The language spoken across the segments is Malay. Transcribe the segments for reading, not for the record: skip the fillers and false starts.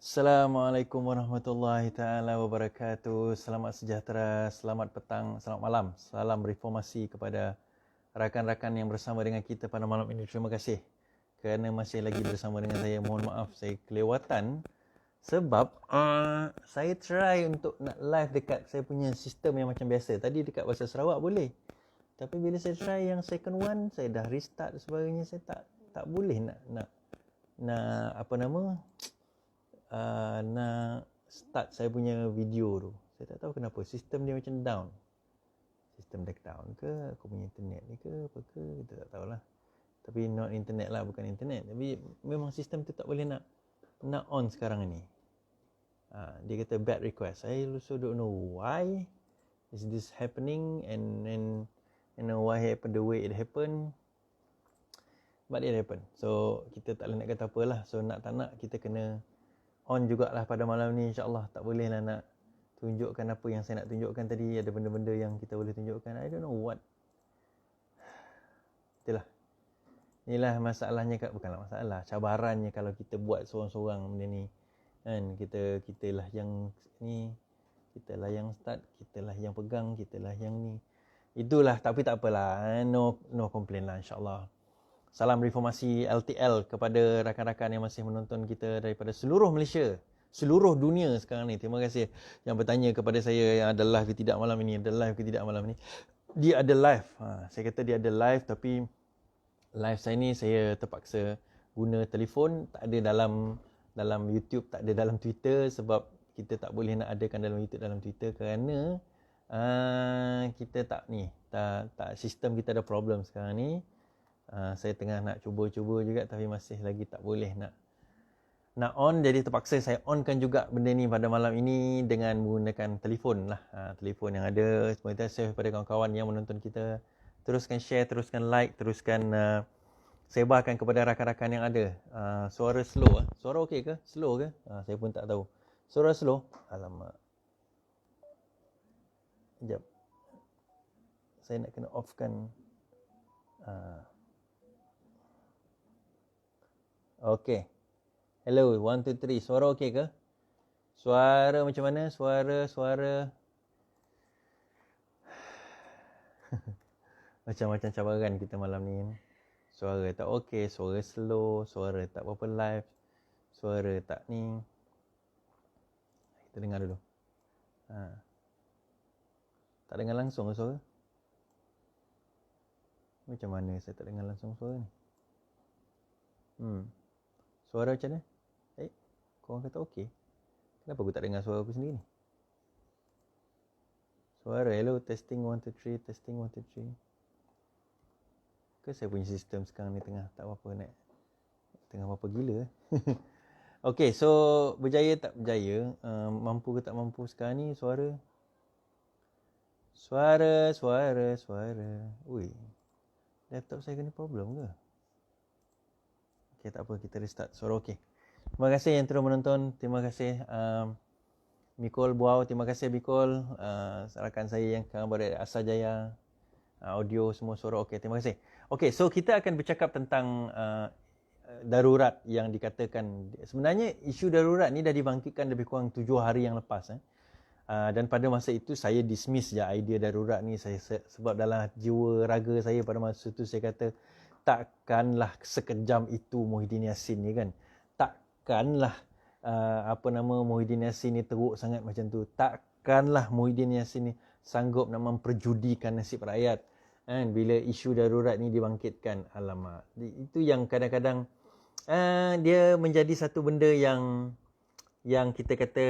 Assalamualaikum warahmatullahi taala wabarakatuh. Selamat sejahtera, selamat petang, selamat malam. Salam reformasi kepada rakan-rakan yang bersama dengan kita pada malam ini. Terima kasih kerana masih lagi bersama dengan saya. Mohon maaf saya kelewatan sebab saya try untuk nak live dekat saya punya sistem yang macam biasa. Tadi dekat Bahasa Sarawak boleh. Tapi bila saya try yang second one, saya dah restart dan sebagainya, saya tak boleh nak apa nama nak start saya punya video tu. Saya tak tahu kenapa sistem dia macam down. Sistem dia down ke aku punya internet ni ke apa ke, kita tak tahulah. Tapi not internet lah, bukan internet. Tapi memang sistem tu tak boleh nak on sekarang ni. Dia kata bad request. I also don't know why is this happening and why happened the way it happened. But it happened. So kita tak boleh nak kata apalah. So nak tak nak kita kena on jugalah pada malam ni, insyaAllah. Tak boleh lah nak tunjukkan apa yang saya nak tunjukkan tadi. Ada benda-benda yang kita boleh tunjukkan. I don't know what. Itulah. Inilah masalahnya, bukanlah masalah, cabarannya kalau kita buat seorang-seorang benda ni. Kan, kita lah yang ni, kita lah yang start, kita lah yang pegang, kita lah yang ni. Itulah, tapi tak apalah. No complain lah, insyaAllah. Salam reformasi LTL kepada rakan-rakan yang masih menonton kita daripada seluruh Malaysia, seluruh dunia sekarang ni. Terima kasih yang bertanya kepada saya yang ada live ke tidak malam ini, ada live ke tidak malam ini. Dia ada live. Saya kata dia ada live, tapi live saya ni saya terpaksa guna telefon, tak ada dalam YouTube, tak ada dalam Twitter, sebab kita tak boleh nak adakan dalam YouTube, dalam Twitter kerana kita tak sistem kita ada problem sekarang ni. Saya tengah nak cuba-cuba juga, tapi masih lagi tak boleh nak on. Jadi terpaksa saya onkan juga benda ni pada malam ini dengan menggunakan telefon lah. Telefon yang ada. Semoga saya kepada kawan-kawan yang menonton kita, teruskan share, teruskan like, teruskan sebarkan kepada rakan-rakan yang ada. Suara slow Suara okey ke? Slow ke? Saya pun tak tahu. Suara slow? Alamak. Sekejap. Saya nak kena offkan. Okey. Hello, 1, 2, 3. Suara okey ke? Suara macam mana? Suara. Macam-macam cabaran kita malam ni. Suara tak okey, suara slow, suara tak berapa live, suara tak ni. Kita dengar dulu. Tak dengar langsung ke suara? Macam mana saya tak dengar langsung suara ni? Suara macam mana? Korang kata okey. Kenapa aku tak dengar suara aku sendiri ni? Suara, hello, testing 1, 2, 3, testing 1, 2, 3. Ke saya punya sistem sekarang ni tengah tak apa-apa tengah apa gila. Okey, so berjaya tak berjaya, mampu ke tak mampu sekarang ni suara. Ui, laptop saya kena problem ke? Okey, tak apa, kita restart. Suara okey. Terima kasih yang terus menonton. Terima kasih Mikol Buau. Terima kasih Mikol, rakan saya yang sekarang berada di Asajaya. Audio semua suara okey. Terima kasih. Okey, so kita akan bercakap tentang darurat yang dikatakan. Sebenarnya isu darurat ni dah dibangkitkan lebih kurang 7 hari yang lepas. Dan pada masa itu saya dismiss je idea darurat ni. Sebab dalam jiwa raga saya pada masa itu saya kata, takkanlah sekejam itu Muhyiddin Yassin ni kan. Takkanlah Muhyiddin Yassin ni teruk sangat macam tu. Takkanlah Muhyiddin Yassin ni sanggup nak memperjudikan nasib rakyat kan, bila isu darurat ni dibangkitkan. Alamak. Itu yang kadang-kadang dia menjadi satu benda yang kita kata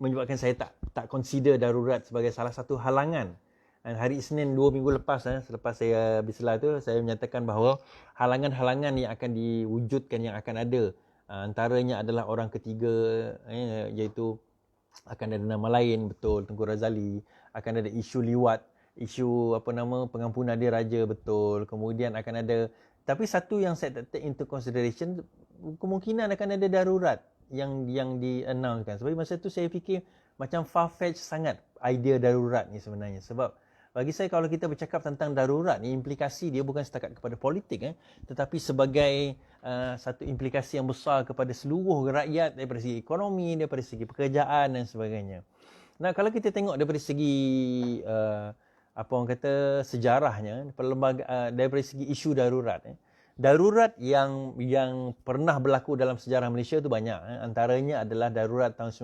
menyebabkan saya tak consider darurat sebagai salah satu halangan. Dan hari Isnin 2 minggu lepas, selepas saya berselah tu, saya menyatakan bahawa halangan-halangan yang akan diwujudkan, yang akan ada, antaranya adalah orang ketiga, iaitu akan ada nama lain, betul, Tengku Razali, akan ada isu liwat, isu pengampunan diraja, betul, kemudian akan ada, tapi satu yang saya tak take into consideration, kemungkinan akan ada darurat yang di-announcekan. Sebab masa tu saya fikir macam far-fetched sangat idea darurat ni sebenarnya. Sebab Bagi saya kalau kita bercakap tentang darurat ni, implikasi dia bukan setakat kepada politik, tetapi sebagai satu implikasi yang besar kepada seluruh rakyat daripada segi ekonomi, daripada segi pekerjaan dan sebagainya. Nah, kalau kita tengok daripada segi apa orang kata sejarahnya, daripada segi isu darurat, darurat yang pernah berlaku dalam sejarah Malaysia tu banyak. Antaranya adalah darurat tahun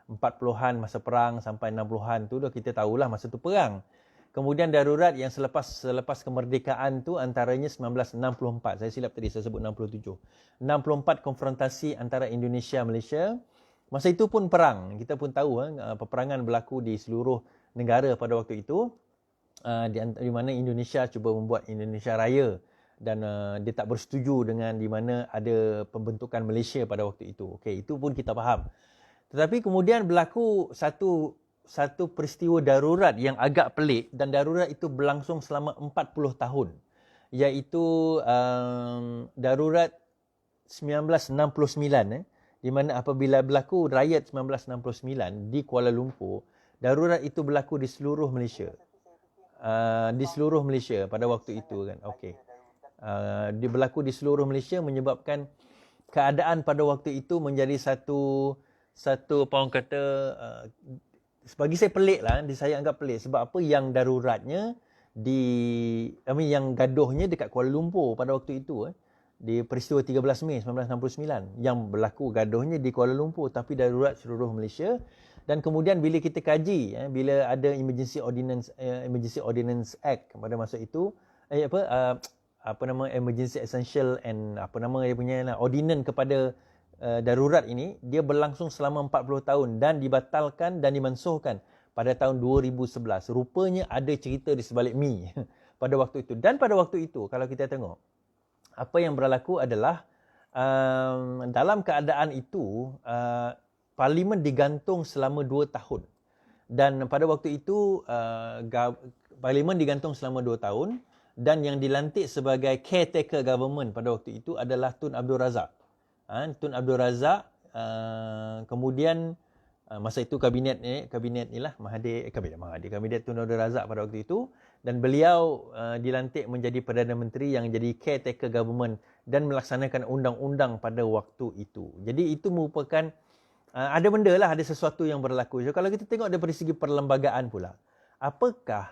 1940-an masa perang sampai 60-an tu dah kita tahulah masa tu perang. Kemudian darurat yang selepas kemerdekaan tu antaranya 1964. Saya silap tadi, saya sebut 67. 64 konfrontasi antara Indonesia Malaysia. Masa itu pun perang. Kita pun tahu peperangan berlaku di seluruh negara pada waktu itu. Di mana Indonesia cuba membuat Indonesia Raya dan dia tak bersetuju dengan di mana ada pembentukan Malaysia pada waktu itu. Okey, itu pun kita faham. Tetapi kemudian berlaku satu peristiwa darurat yang agak pelik dan darurat itu berlangsung selama 40 tahun. Iaitu darurat 1969 di mana apabila berlaku riot 1969 di Kuala Lumpur, darurat itu berlaku di seluruh Malaysia. Di seluruh Malaysia pada waktu itu kan. Okey. Dia berlaku di seluruh Malaysia menyebabkan keadaan pada waktu itu menjadi satu apa orang kata bagi saya pelik lah, saya anggap pelik sebab apa yang daruratnya yang gaduhnya dekat Kuala Lumpur pada waktu itu di peristiwa 13 Mei 1969 yang berlaku gaduhnya di Kuala Lumpur tapi darurat seluruh Malaysia. Dan kemudian bila kita kaji bila ada Emergency Ordinance Act pada masa itu Emergency Essential and dia punya ordinance kepada darurat ini, dia berlangsung selama 40 tahun dan dibatalkan dan dimansuhkan pada tahun 2011. Rupanya ada cerita di sebalik mi pada waktu itu. Dan pada waktu itu kalau kita tengok apa yang berlaku adalah dalam keadaan itu Parlimen digantung selama 2 tahun. Dan pada waktu itu Parlimen digantung selama 2 tahun dan yang dilantik sebagai caretaker government pada waktu itu adalah Tun Abdul Razak. Tun Abdul Razak kemudian masa itu kabinet Tun Abdul Razak pada waktu itu, dan beliau dilantik menjadi Perdana Menteri yang jadi caretaker government dan melaksanakan undang-undang pada waktu itu. Jadi itu merupakan ada benda lah, ada sesuatu yang berlaku. So, kalau kita tengok daripada segi perlembagaan pula, apakah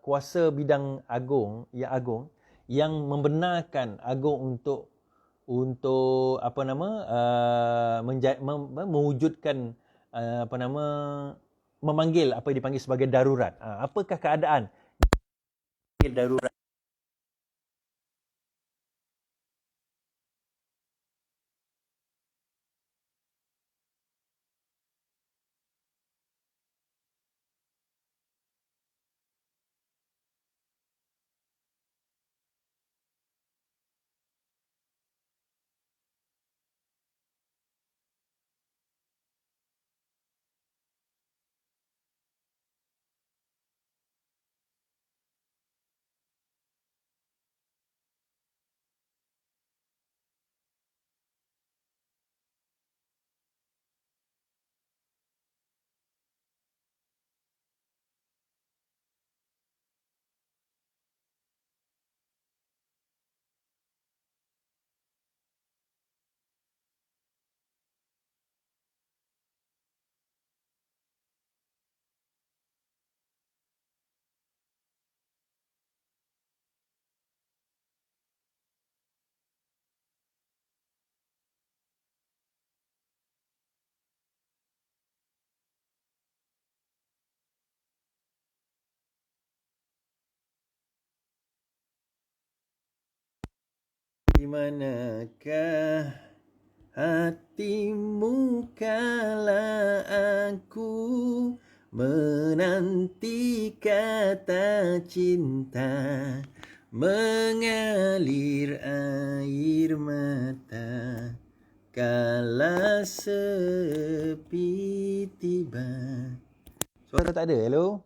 kuasa bidang agung yang membenarkan agung untuk mewujudkan memanggil apa yang dipanggil sebagai darurat. Apakah keadaan darurat? Di manakah hatimu kala aku menanti kata cinta mengalir air mata kala sepi tiba. Suara tak ada, hello?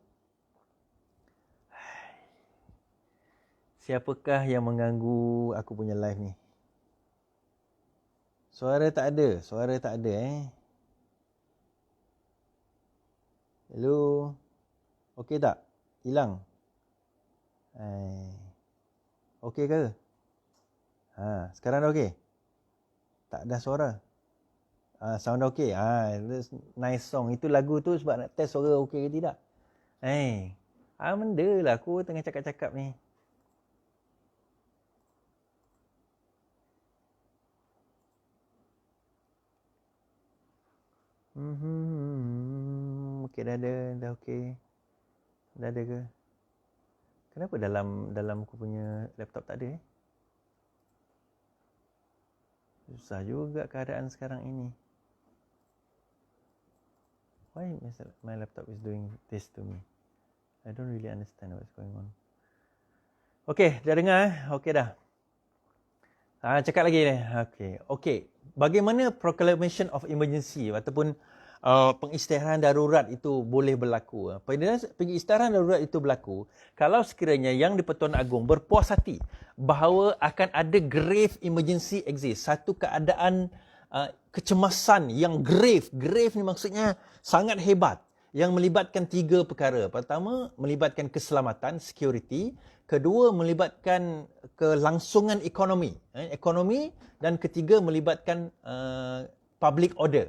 Siapakah yang mengganggu aku punya live ni? Suara tak ada Hello? Okey tak? Hilang? Okey ke? Sekarang dah okey? Tak ada suara. Sound dah okey. Nice song. Itu lagu tu sebab nak test suara okey ke tidak. Benda lah aku tengah cakap-cakap ni. Okey, dah ada. Dah okey. Dah ada ke? Kenapa dalam aku punya laptop tak ada? Susah juga keadaan sekarang ini. Why my laptop is doing this to me? I don't really understand what's going on. Okey, dah dengar? Okey dah. Cakap lagi ni. Okey. Bagaimana proclamation of emergency ataupun pengisytiharan darurat itu boleh berlaku? Pengisytiharan darurat itu berlaku kalau sekiranya Yang di-Pertuan Agong berpuas hati bahawa akan ada grave emergency exist, satu keadaan kecemasan yang grave. Grave ni maksudnya sangat hebat, yang melibatkan 3 perkara. Pertama, melibatkan keselamatan, security. Kedua, melibatkan kelangsungan ekonomi. Dan ketiga, melibatkan public order.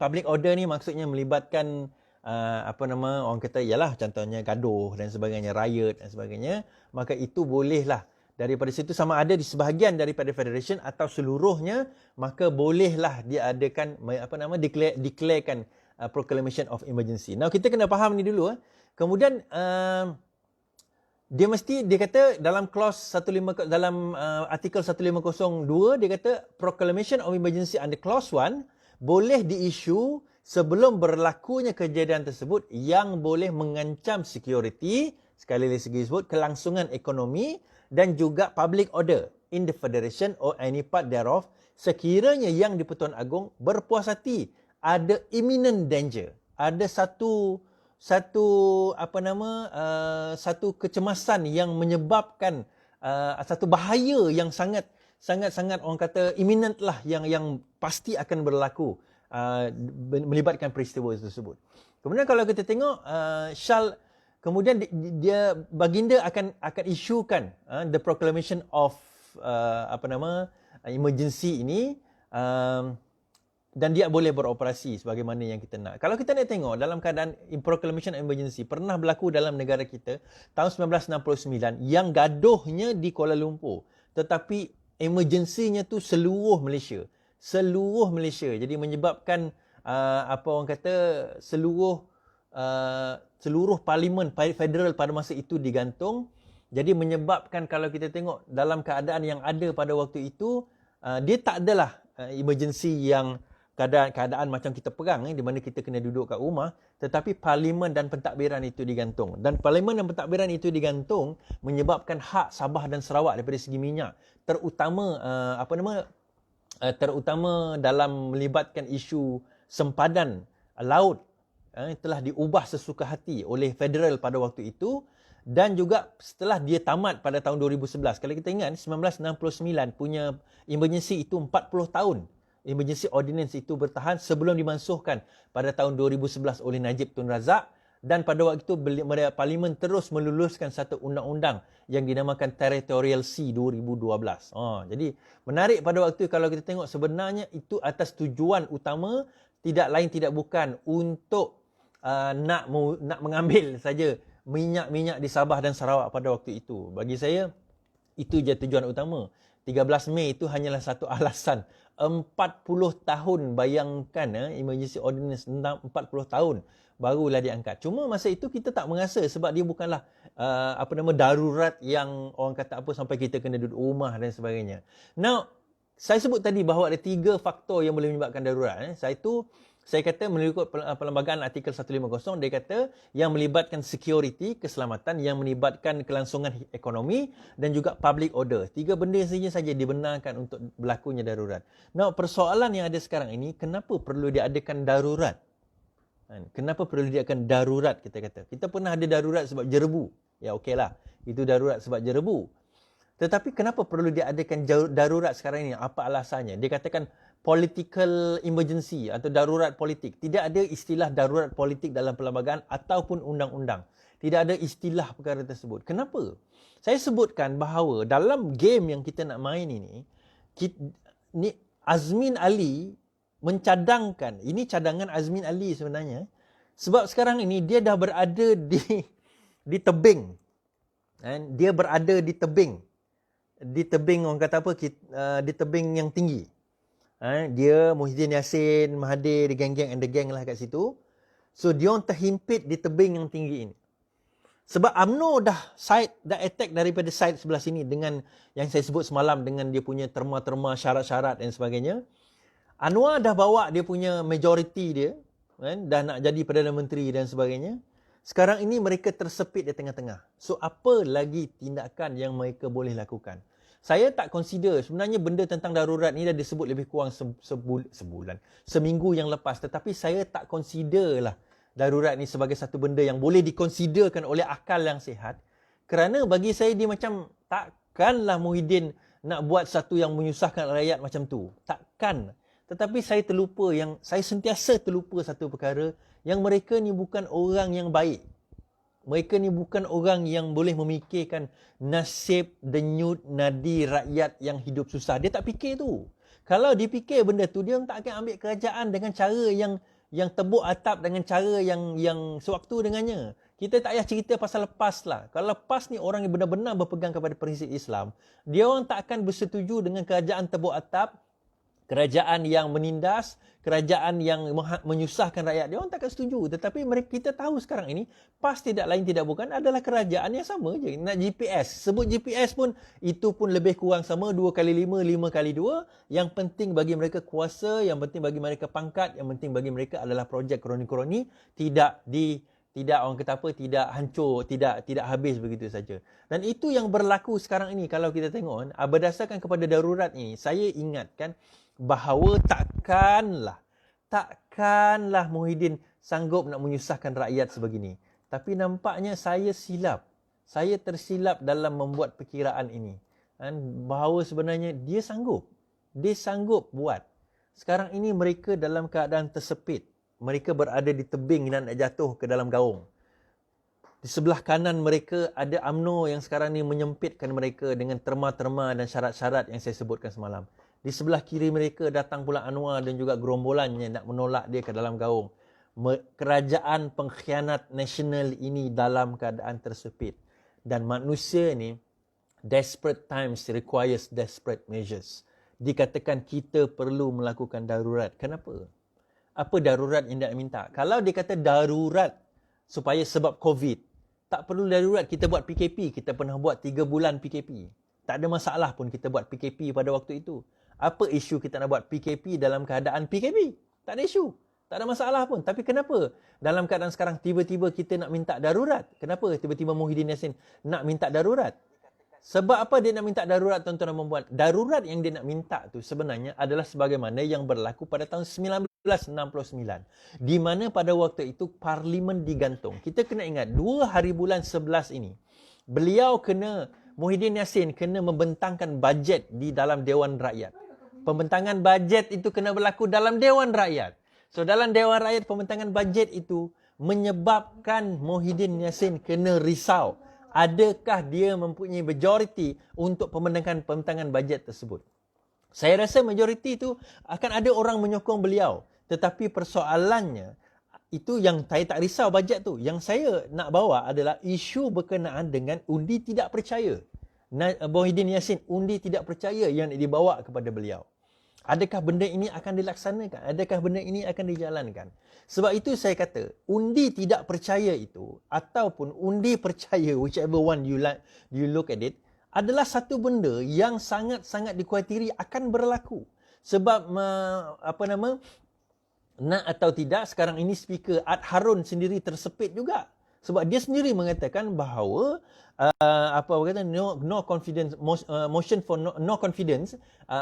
Public order ni maksudnya melibatkan orang kata ialah contohnya gaduh dan sebagainya, riot dan sebagainya. Maka itu bolehlah daripada situ, sama ada di sebahagian daripada federation atau seluruhnya, maka bolehlah diadakan declarekan proclamation of emergency. Now kita kena faham ni dulu. Kemudian dia kata dalam clause dalam artikel 1502 dia kata proclamation of emergency under clause 1 boleh diisu sebelum berlakunya kejadian tersebut yang boleh mengancam security, sekali lagi sebut kelangsungan ekonomi dan juga public order in the federation or any part thereof, sekiranya Yang di-Pertuan Agong berpuas hati ada imminent danger, ada satu kecemasan yang menyebabkan satu bahaya yang sangat orang kata imminent lah, yang pasti akan berlaku melibatkan peristiwa tersebut. Kemudian kalau kita tengok kemudian dia baginda akan isukan the proclamation of emergency ini, dan dia boleh beroperasi sebagaimana yang kita nak. Kalau kita nak tengok dalam keadaan proclamation emergency pernah berlaku dalam negara kita tahun 1969 yang gaduhnya di Kuala Lumpur, tetapi emergensinya tu seluruh Malaysia. Jadi menyebabkan seluruh parlimen federal pada masa itu digantung. Jadi menyebabkan kalau kita tengok dalam keadaan yang ada pada waktu itu, dia tak adalah emergency yang keadaan macam kita perang di mana kita kena duduk kat rumah, tetapi parlimen dan pentadbiran itu digantung. Dan parlimen dan pentadbiran itu digantung menyebabkan hak Sabah dan Sarawak daripada segi minyak, terutama dalam melibatkan isu sempadan laut, telah diubah sesuka hati oleh federal pada waktu itu. Dan juga setelah dia tamat pada tahun 2011, kalau kita ingat 1969 punya emergency itu 40 tahun. Emergency Ordinance itu bertahan sebelum dimansuhkan pada tahun 2011 oleh Najib Tun Razak, dan pada waktu itu Parlimen terus meluluskan satu undang-undang yang dinamakan Territorial Sea 2012. Jadi menarik pada waktu kalau kita tengok, sebenarnya itu atas tujuan utama tidak lain tidak bukan untuk nak mengambil saja minyak di Sabah dan Sarawak pada waktu itu. Bagi saya itu je tujuan utama. 13 Mei itu hanyalah satu alasan. 40 tahun, bayangkan emergency ordinance 40 tahun barulah diangkat. Cuma masa itu kita tak merasa sebab dia bukanlah darurat yang orang kata sampai kita kena duduk rumah dan sebagainya. Now, saya sebut tadi bahawa ada 3 faktor yang boleh menyebabkan darurat. Saya kata mengikut perlembagaan artikel 150, dia kata yang melibatkan security, keselamatan, yang melibatkan kelangsungan ekonomi dan juga public order. 3 benda saja dibenarkan untuk berlakunya darurat. Now, persoalan yang ada sekarang ini, kenapa perlu diadakan darurat? Kenapa perlu diadakan darurat, kita kata? Kita pernah ada darurat sebab jerebu. Ya, okeylah. Itu darurat sebab jerebu. Tetapi kenapa perlu diadakan darurat sekarang ini? Apa alasannya? Dia katakan political emergency atau darurat politik. Tidak ada istilah darurat politik dalam perlembagaan ataupun undang-undang. Tidak ada istilah perkara tersebut. Kenapa? Saya sebutkan bahawa dalam game yang kita nak main ini, Azmin Ali mencadangkan, ini cadangan Azmin Ali sebenarnya, sebab sekarang ini dia dah berada di tebing. Dia berada di tebing. Di tebing, orang kata apa, di tebing yang tinggi. Dia, Muhyiddin Yassin, Mahathir, geng-geng and the gang lah kat situ. So, dia orang terhimpit di tebing yang tinggi ini. Sebab UMNO dah attack daripada side sebelah sini dengan yang saya sebut semalam, dengan dia punya terma-terma, syarat-syarat dan sebagainya. Anwar dah bawa dia punya majority dia, dah nak jadi Perdana Menteri dan sebagainya. Sekarang ini mereka tersepit di tengah-tengah. So, apa lagi tindakan yang mereka boleh lakukan? Saya tak consider, sebenarnya benda tentang darurat ni dah disebut lebih kurang sebulan, seminggu yang lepas. Tetapi saya tak consider lah darurat ni sebagai satu benda yang boleh dikonsiderkan oleh akal yang sihat. Kerana bagi saya dia macam, takkanlah Muhyiddin nak buat satu yang menyusahkan rakyat macam tu. Takkan. Tetapi saya sentiasa terlupa satu perkara, yang mereka ni bukan orang yang baik. Mereka ni bukan orang yang boleh memikirkan nasib, denyut, nadi rakyat yang hidup susah. Dia tak fikir tu. Kalau dia fikir benda tu, dia tak akan ambil kerajaan dengan cara yang tebuk atap, dengan cara yang sewaktu dengannya. Kita tak payah cerita pasal PAS lah. Kalau PAS ni orang yang benar-benar berpegang kepada prinsip Islam, dia orang tak akan bersetuju dengan kerajaan tebuk atap, kerajaan yang menindas, kerajaan yang menyusahkan rakyat. Dia orang takkan setuju. Tetapi kita tahu sekarang ini, PAS tidak lain tidak bukan adalah kerajaan yang sama je. Nak GPS. Sebut GPS pun, itu pun lebih kurang sama. 2x5, 5x2. Yang penting bagi mereka kuasa, yang penting bagi mereka pangkat, yang penting bagi mereka adalah projek kroni-kroni. Tidak orang kata apa, tidak hancur, tidak habis begitu saja. Dan itu yang berlaku sekarang ini. Kalau kita tengok, berdasarkan kepada darurat ini, saya ingatkan bahawa takkanlah Muhyiddin sanggup nak menyusahkan rakyat sebegini. Tapi nampaknya saya silap. Saya tersilap dalam membuat perkiraan ini. Bahawa sebenarnya dia sanggup. Dia sanggup buat. Sekarang ini mereka dalam keadaan tersepit. Mereka berada di tebing dan nak jatuh ke dalam gaung. Di sebelah kanan mereka ada UMNO yang sekarang ni menyempitkan mereka dengan terma-terma dan syarat-syarat yang saya sebutkan semalam. Di sebelah kiri mereka datang pula Anwar dan juga gerombolannya nak menolak dia ke dalam gaung. Kerajaan pengkhianat nasional ini dalam keadaan tersepit. Dan manusia ni, desperate times requires desperate measures. Dikatakan kita perlu melakukan darurat. Kenapa? Apa darurat yang dia minta? Kalau dia kata darurat supaya sebab COVID, tak perlu darurat kita buat PKP. Kita pernah buat 3 bulan PKP. Tak ada masalah pun kita buat PKP pada waktu itu. Apa isu kita nak buat PKP dalam keadaan PKP? Tak ada isu. Tak ada masalah pun. Tapi kenapa dalam keadaan sekarang tiba-tiba kita nak minta darurat? Kenapa tiba-tiba Muhyiddin Yassin nak minta darurat? Sebab apa dia nak minta darurat, tuan-tuan dan puan-puan? Darurat yang dia nak minta tu sebenarnya adalah sebagaimana yang berlaku pada tahun 1969. Di mana pada waktu itu Parlimen digantung. Kita kena ingat 2 hari bulan 11 ini. Muhyiddin Yassin kena membentangkan bajet di dalam Dewan Rakyat. Pembentangan bajet itu kena berlaku dalam Dewan Rakyat. So dalam Dewan Rakyat, pembentangan bajet itu menyebabkan Muhyiddin Yassin kena risau. Adakah dia mempunyai majoriti untuk pembentangan bajet tersebut? Saya rasa majoriti itu akan ada orang menyokong beliau. Tetapi persoalannya, itu yang saya tak risau bajet tu. Yang saya nak bawa adalah isu berkenaan dengan undi tidak percaya. Muhyiddin Yassin, undi tidak percaya yang dibawa kepada beliau. Adakah benda ini akan dilaksanakan? Adakah benda ini akan dijalankan? Sebab itu saya kata, undi tidak percaya itu, ataupun undi percaya, whichever one you look at it, adalah satu benda yang sangat-sangat dikuatiri akan berlaku. Sebab, nak atau tidak, sekarang ini speaker Ad Harun sendiri tersepit juga. Sebab dia sendiri mengatakan bahawa no confidence, motion for no confidence,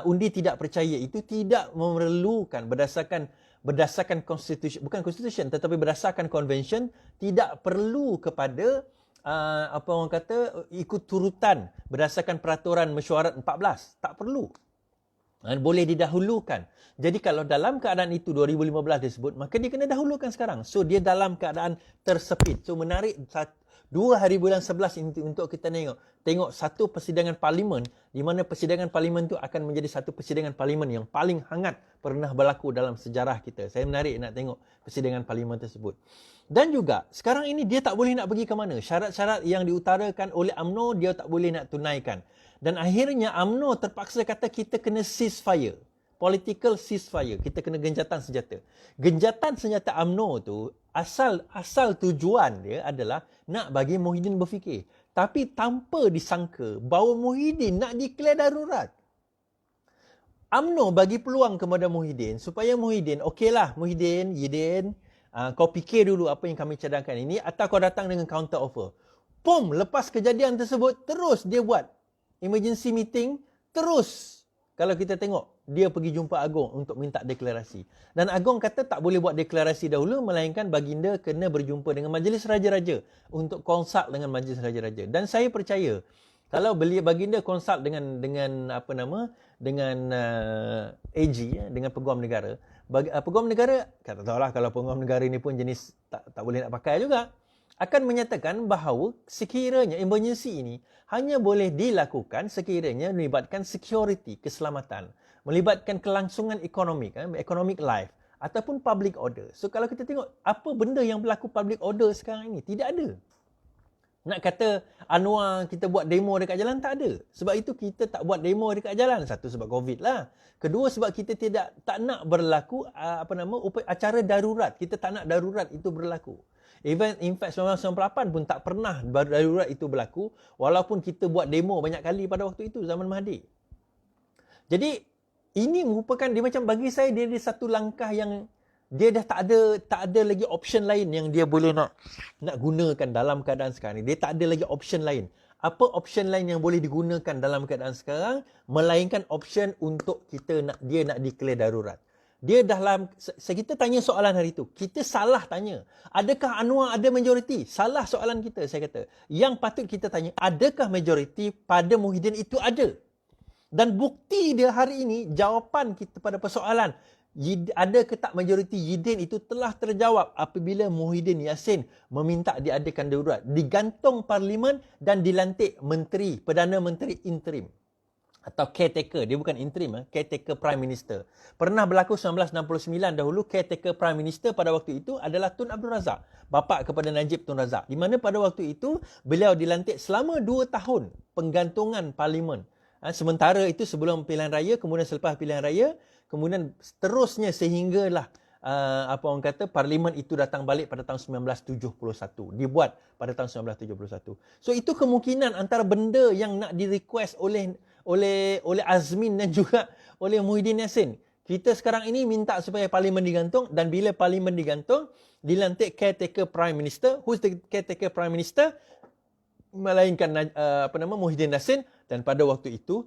undi tidak percaya itu tidak memerlukan berdasarkan constitution, bukan constitution tetapi berdasarkan convention, tidak perlu kepada ikut turutan berdasarkan peraturan mesyuarat 14, tak perlu. Boleh didahulukan. Jadi kalau dalam keadaan itu 2015 disebut, maka dia kena dahulukan sekarang. So dia dalam keadaan tersepit. So menarik 2 hari bulan 11 ini untuk kita tengok satu persidangan parlimen di mana persidangan parlimen itu akan menjadi satu persidangan parlimen yang paling hangat pernah berlaku dalam sejarah kita. Saya menarik nak tengok persidangan parlimen tersebut. Dan juga sekarang ini dia tak boleh nak pergi ke mana. Syarat-syarat yang diutarakan oleh UMNO dia tak boleh nak tunaikan. Dan akhirnya UMNO terpaksa kata kita kena ceasefire. Political ceasefire. Kita kena genjatan senjata. Genjatan senjata UMNO tu asal tujuan dia adalah nak bagi Muhyiddin berfikir. Tapi tanpa disangka bahawa Muhyiddin nak declare darurat. UMNO bagi peluang kepada Muhyiddin supaya Muhyiddin, okeylah Muhyiddin, Yidin, kau fikir dulu apa yang kami cadangkan ini atau kau datang dengan counter offer. Lepas kejadian tersebut, terus dia buat emergency meeting, terus kalau kita tengok, dia pergi jumpa Agong untuk minta deklarasi. Dan Agong kata tak boleh buat deklarasi dahulu, melainkan baginda kena berjumpa dengan Majlis Raja-Raja untuk konsult dengan Majlis Raja-Raja. Dan saya percaya, kalau baginda konsult dengan AG, dengan Peguam Negara, Peguam Negara, tak tahulah kalau Peguam Negara ini pun jenis tak boleh nak pakai juga, akan menyatakan bahawa sekiranya emergency ini hanya boleh dilakukan sekiranya melibatkan security, keselamatan, melibatkan kelangsungan ekonomi, economic life ataupun public order. So kalau kita tengok apa benda yang berlaku public order sekarang ini, tidak ada. Nak kata Anwar kita buat demo dekat jalan, tak ada. Sebab itu kita tak buat demo dekat jalan. Satu sebab COVID lah. Kedua sebab kita tak nak berlaku acara darurat. Kita tak nak darurat itu berlaku. Even in fact 1998 pun tak pernah darurat itu berlaku walaupun kita buat demo banyak kali pada waktu itu zaman Mahathir. Jadi ini merupakan dia macam bagi saya dia ada satu langkah yang dia dah tak ada lagi option lain yang dia boleh nak gunakan dalam keadaan sekarang ni. Dia tak ada lagi option lain. Apa option lain yang boleh digunakan dalam keadaan sekarang melainkan option untuk dia nak declare darurat. Dia kita tanya soalan hari itu. Kita salah tanya. Adakah Anwar ada majoriti? Salah soalan kita, saya kata. Yang patut kita tanya, adakah majoriti pada Muhyiddin itu ada? Dan bukti dia hari ini, jawapan kita pada persoalan, ada ke tak majoriti Yidin itu telah terjawab apabila Muhyiddin Yassin meminta diadakan darurat. Digantung parlimen dan dilantik menteri, Perdana Menteri interim. Atau caretaker, dia bukan interim, caretaker Prime Minister. Pernah berlaku 1969 dahulu, caretaker Prime Minister pada waktu itu adalah Tun Abdul Razak, bapa kepada Najib Tun Razak. Di mana pada waktu itu, beliau dilantik selama 2 tahun penggantungan parlimen. Sementara itu sebelum pilihan raya, kemudian selepas pilihan raya, kemudian seterusnya sehinggalah parlimen itu datang balik pada tahun 1971. Dibuat pada tahun 1971. So itu kemungkinan antara benda yang nak di-request oleh Azmin dan juga oleh Muhyiddin Yassin. Kita sekarang ini minta supaya parlimen digantung dan bila parlimen digantung, dilantik caretaker Prime Minister. Who's the caretaker Prime Minister? Melainkan Muhyiddin Yassin, dan pada waktu itu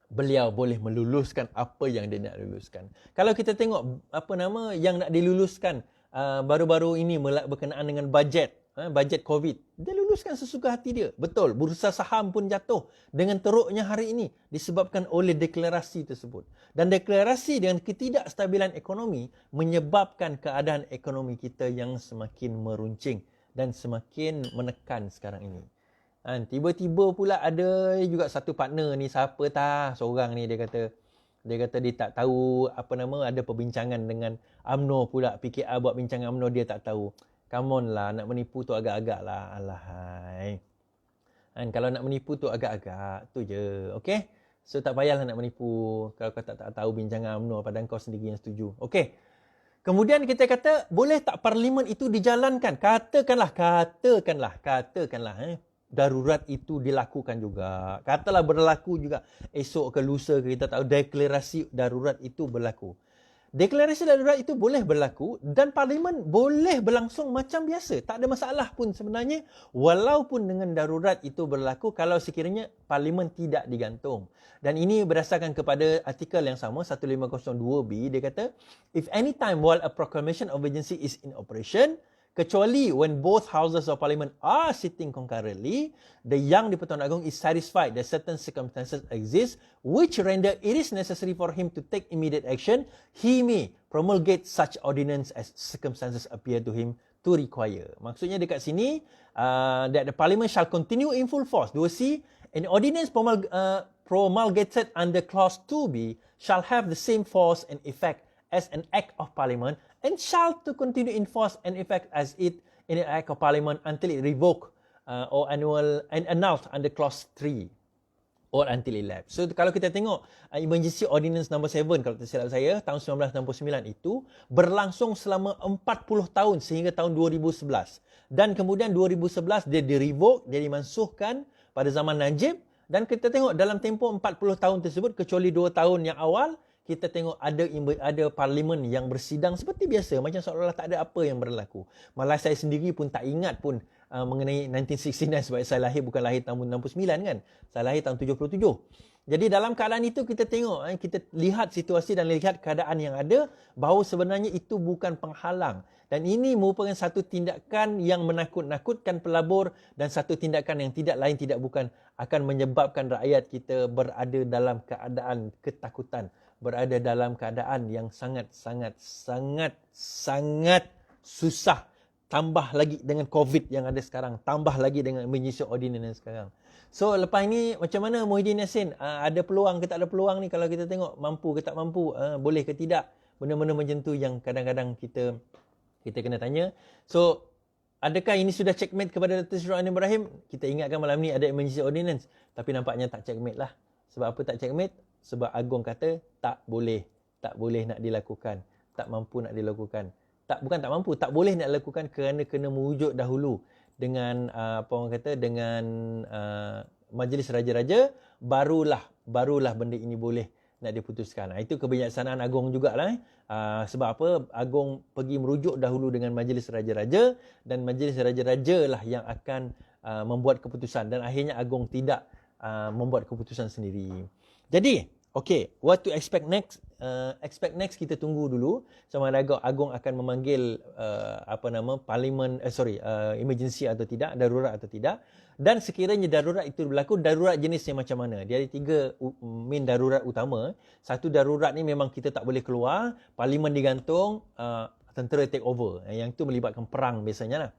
beliau boleh meluluskan apa yang dia nak luluskan. Kalau kita tengok yang nak diluluskan baru-baru ini berkenaan dengan bajet COVID, dia luluskan sesuka hati dia. Betul, bursa saham pun jatuh dengan teruknya hari ini disebabkan oleh deklarasi tersebut. Dan deklarasi dengan ketidakstabilan ekonomi menyebabkan keadaan ekonomi kita yang semakin meruncing dan semakin menekan sekarang ini. Tiba-tiba pula ada juga satu partner ni, siapa tah, seorang ni dia kata dia tak tahu ada perbincangan dengan UMNO pula. PKR buat bincangan UMNO, dia tak tahu. Come on lah, nak menipu tu agak-agak lah. Alahai. Kalau nak menipu tu agak-agak, tu je. Okay? So tak payahlah nak menipu kalau kau tak tahu bincangan UMNO padahal kau sendiri yang setuju. Okay? Kemudian kita kata, boleh tak parlimen itu dijalankan? Katakanlah. Darurat itu dilakukan juga. Katalah berlaku juga. Esok ke lusa kita tahu deklarasi darurat itu berlaku. Deklarasi darurat itu boleh berlaku dan parlimen boleh berlangsung macam biasa. Tak ada masalah pun sebenarnya walaupun dengan darurat itu berlaku kalau sekiranya parlimen tidak digantung. Dan ini berdasarkan kepada artikel yang sama 1502B, dia kata, if any time while a proclamation of emergency is in operation, kecuali when both houses of parliament are sitting concurrently, the Yang di-Pertuan Agong is satisfied that certain circumstances exist which render it is necessary for him to take immediate action, he may promulgate such ordinance as circumstances appear to him to require. Maksudnya dekat sini, that the Parliament shall continue in full force. 2C, an ordinance promulgated under Clause 2B shall have the same force and effect as an Act of Parliament and shall to continue in force and effect as it in an Act of Parliament until it revoked or annulled under Clause 3 or until it lapsed. So kalau kita tengok Emergency Ordinance number 7 kalau tak silap saya tahun 1969 itu berlangsung selama 40 tahun sehingga tahun 2011. Dan kemudian 2011 dia di-revoke, dia dimansuhkan pada zaman Najib, dan kita tengok dalam tempoh 40 tahun tersebut kecuali 2 tahun yang awal kita tengok ada parlimen yang bersidang seperti biasa, macam seolah-olah tak ada apa yang berlaku. Malah saya sendiri pun tak ingat pun mengenai 1969 sebab saya bukan lahir tahun 69 kan. Saya lahir tahun 77. Jadi dalam keadaan itu kita tengok, kita lihat situasi dan lihat keadaan yang ada bahawa sebenarnya itu bukan penghalang. Dan ini merupakan satu tindakan yang menakut-nakutkan pelabur dan satu tindakan yang tidak lain tidak bukan akan menyebabkan rakyat kita berada dalam keadaan ketakutan, berada dalam keadaan yang sangat susah. Tambah lagi dengan COVID yang ada sekarang, tambah lagi dengan emergency ordinance sekarang. So lepas ini macam mana Muhyiddin Yassin, ada peluang ke tak ada peluang ni, kalau kita tengok mampu ke tak mampu, boleh ke tidak, benda-benda macam tu yang kadang-kadang kita kena tanya. So adakah ini sudah checkmate kepada Datuk Seri Anwar Ibrahim? Kita ingatkan malam ni ada emergency ordinance, tapi nampaknya tak checkmate lah. Sebab apa tak checkmate? Sebab Agong kata tak boleh nak dilakukan, tak mampu nak dilakukan. Bukan tak mampu, tak boleh nak lakukan kerana kena merujuk dahulu dengan dengan Majlis Raja-Raja, barulah benda ini boleh nak diputuskan. Itu kebijaksanaan Agong jugalah. Sebab apa? Agong pergi merujuk dahulu dengan Majlis Raja-Raja dan Majlis Raja-Raja lah yang akan membuat keputusan, dan akhirnya Agong tidak membuat keputusan sendiri. Jadi, okay, what to expect next? Expect next kita tunggu dulu sama ada Agong akan memanggil parlimen, emergency atau tidak, darurat atau tidak. Dan sekiranya darurat itu berlaku, darurat jenisnya macam mana? Dia ada 3 main darurat utama. Satu darurat ni memang kita tak boleh keluar, parlimen digantung, tentera take over. Yang itu melibatkan perang biasanya lah.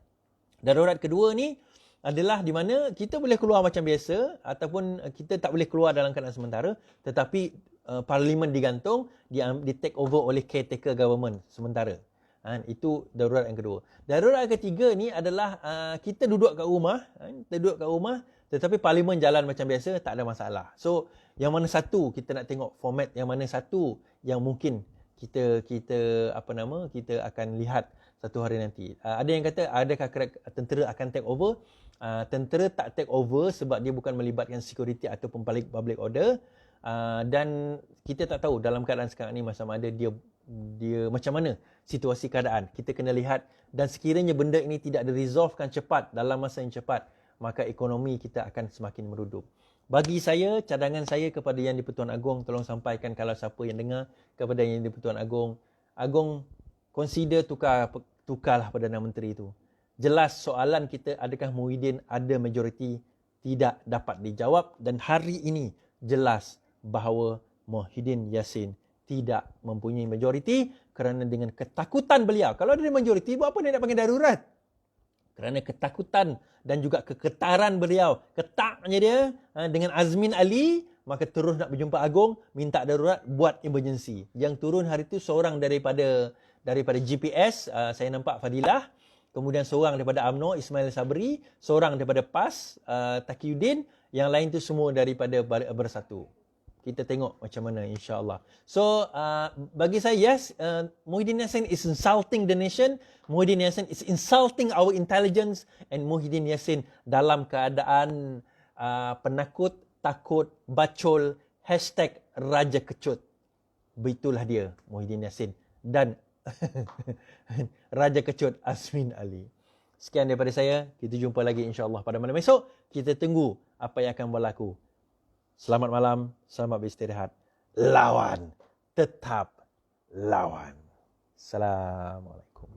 Darurat kedua ni adalah di mana kita boleh keluar macam biasa ataupun kita tak boleh keluar dalam keadaan sementara, tetapi parlimen digantung, di take over oleh caretaker government sementara. Itu darurat yang kedua. Darurat ketiga ni adalah kita duduk kat rumah, tetapi parlimen jalan macam biasa, tak ada masalah. So, yang mana satu kita nak tengok format, yang mana satu yang mungkin kita akan lihat satu hari nanti. Ada yang kata adakah tentera akan take over? Tentera tak take over sebab dia bukan melibatkan security ataupun public order. Dan kita tak tahu dalam keadaan sekarang ni macam ada dia macam mana situasi keadaan. Kita kena lihat, dan sekiranya benda ini tidak di-resolvekan cepat dalam masa yang cepat, maka ekonomi kita akan semakin meredup. Bagi saya, cadangan saya kepada Yang di-Pertuan Agong, tolong sampaikan kalau siapa yang dengar kepada Yang di-Pertuan Agong, consider tukarlah Perdana Menteri itu. Jelas soalan kita, adakah Muhyiddin ada majoriti, tidak dapat dijawab, dan hari ini jelas bahawa Muhyiddin Yassin tidak mempunyai majoriti kerana dengan ketakutan beliau. Kalau ada majoriti, buat apa dia nak panggil darurat? Kerana ketakutan dan juga keketaran beliau. Ketaknya dia dengan Azmin Ali, maka terus nak berjumpa Agong, minta darurat, buat emergency. Yang turun hari itu seorang daripada GPS, saya nampak Fadilah. Kemudian seorang daripada UMNO, Ismail Sabri. Seorang daripada PAS, Taqiyuddin. Yang lain tu semua daripada Bersatu. Kita tengok macam mana, insyaAllah. So, bagi saya, yes, Muhyiddin Yassin is insulting the nation. Muhyiddin Yassin is insulting our intelligence. And Muhyiddin Yassin dalam keadaan penakut, takut, bacol, #Raja Kecut. Begitulah dia, Muhyiddin Yassin. Dan Raja Kecut Azmin Ali. Sekian daripada saya. Kita jumpa lagi insyaAllah pada malam esok. Kita tunggu apa yang akan berlaku. Selamat malam, selamat beristirahat. Lawan, tetap lawan. Assalamualaikum.